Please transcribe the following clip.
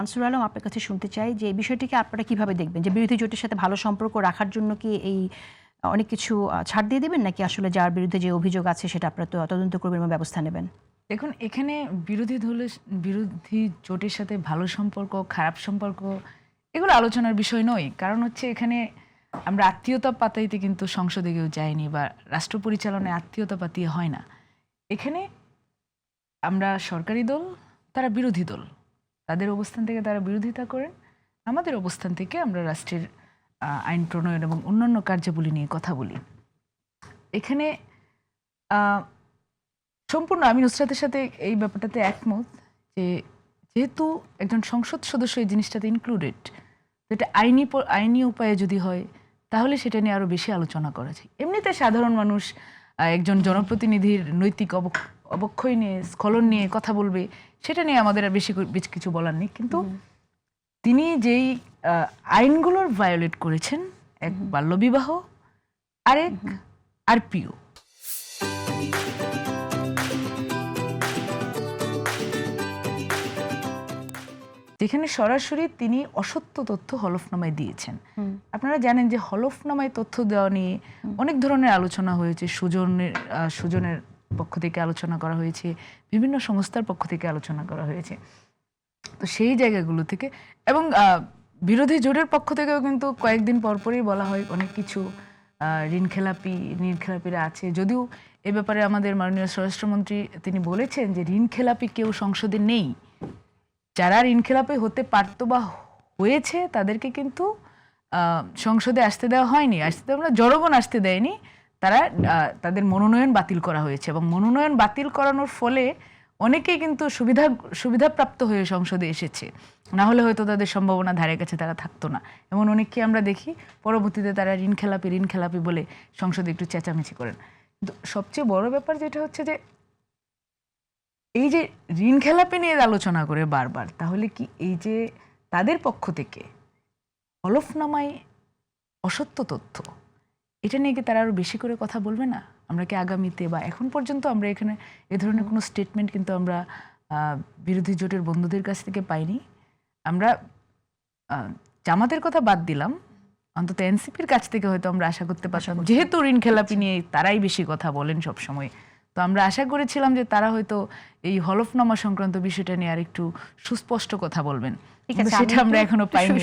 আনসুর আলম, আপনার কাছে শুনতে চাই যে এই বিষয়টিকে আপনারা কিভাবে দেখবেন, যে বিরোধী জোটের সাথে ভালো সম্পর্ক রাখার জন্য কি এই অনেক কিছু ছাড় দিয়ে দেবেন, নাকি আসলে যার বিরুদ্ধে যে অভিযোগ আছে সেটা আপনারা তো তদন্ত করবেন এবং ব্যবস্থা নেবেন? দেখুন, এখানে বিরোধী জোটের সাথে ভালো সম্পর্ক, খারাপ সম্পর্ক এগুলো আলোচনার বিষয় নয়। কারণ হচ্ছে এখানে আমরা আত্মীয়তা পাতাইতে কিন্তু সংসদে কেউ যায়নি, বা রাষ্ট্র পরিচালনায় আত্মীয়তা পাতিয়ে হয় না। এখানে আমরা সরকারি দল, তারা বিরোধী দল, তাদের অবস্থান থেকে তারা বিরোধিতা করেন, আমাদের অবস্থান থেকে আমরা রাষ্ট্রের আইন প্রণয়ন এবং অন্যান্য কার্যাবলী নিয়ে কথা বলি। এখানে সম্পূর্ণ আমি নুসরাতের সাথে এই ব্যাপারটাতে একমত যে যেহেতু একজন সংসদ সদস্য এই জিনিসটাতে ইনক্লুডেড, যেটা আইনি উপায়ে যদি হয় তাহলে সেটা নিয়ে আরও বেশি আলোচনা করা যায়। এমনিতে সাধারণ মানুষ একজন জনপ্রতিনিধির নৈতিক অবক্ষয় নিয়ে, স্খলন নিয়ে কথা বলবে, সেটা নিয়ে আমাদের আর বেশি কিছু বলার নেই। কিন্তু তিনি যেই আইনগুলোর ভায়োলেট করেছেন, এক বাল্যবিবাহ, আরেক আরপিও, যেখানে সরাসরি তিনি অসত্য তথ্য হলফনামায় দিয়েছেন। আপনারা জানেন যে হলফনামায় তথ্য দেওয়া নিয়ে অনেক ধরনের আলোচনা হয়েছে। সুজনের পক্ষ থেকে আলোচনা করা হয়েছে, বিভিন্ন সংস্থার পক্ষ থেকে আলোচনা করা হয়েছে। তো সেই জায়গাগুলো থেকে এবং বিরোধী জোটের পক্ষ থেকেও কিন্তু কয়েকদিন পরপরই বলা হয় অনেক কিছু, ঋণখেলাপিরা আছে। যদিও এ ব্যাপারে আমাদের মাননীয় স্বরাষ্ট্রমন্ত্রী তিনি বলেছেন যে ঋণখেলাপি কেউ সংসদে নেই, যারা ঋণখেলাপি হতে পারতো বা হয়েছে তাদেরকে কিন্তু সংসদে আসতে দেওয়া হয়নি, জনগণ আসতে দেয়নি, তারা তাদের মনোনয়ন বাতিল করা হয়েছে। এবং মনোনয়ন বাতিল করানোর ফলে অনেকেই কিন্তু সুবিধাপ্রাপ্ত হয়ে সংসদে এসেছে, না হলে হয়তো তাদের সম্ভাবনা ধারে কাছে তারা থাকতো না। এমন অনেককে আমরা দেখি পরবর্তীতে তারা ঋণখেলাপি বলে সংসদে একটু চেঁচামেচি করেন। কিন্তু সবচেয়ে বড় ব্যাপার যেটা হচ্ছে যে এই যে ঋণখেলাপি নিয়ে আলোচনা করে বারবার, তাহলে কি এই যে তাদের পক্ষ থেকে হলফনামায় অসত্য তথ্য, এটা নিয়ে কি তারা আরো বেশি করে কথা বলবে না? আমরা কি আগামীতে, বা এখন পর্যন্ত আমরা এখানে এ ধরনের কোনো স্টেটমেন্ট কিন্তু আমরা বিরোধী জোটের বন্ধুদের কাছ থেকে পাইনি। আমরা জামাতের কথা বাদ দিলাম, অন্তত এনসিপির কাছ থেকে হয়তো আমরা আশা করতে পারতাম, যেহেতু ঋণখেলাপি নিয়ে তারাই বেশি কথা বলেন সবসময়, তো আমরা আশা করেছিলাম যে তারা হয়তো এই হলফনামা সংক্রান্ত বিষয়টা নিয়ে আর একটু সুস্পষ্ট কথা বলবেন। সেটা আমরা এখনো পাইনি।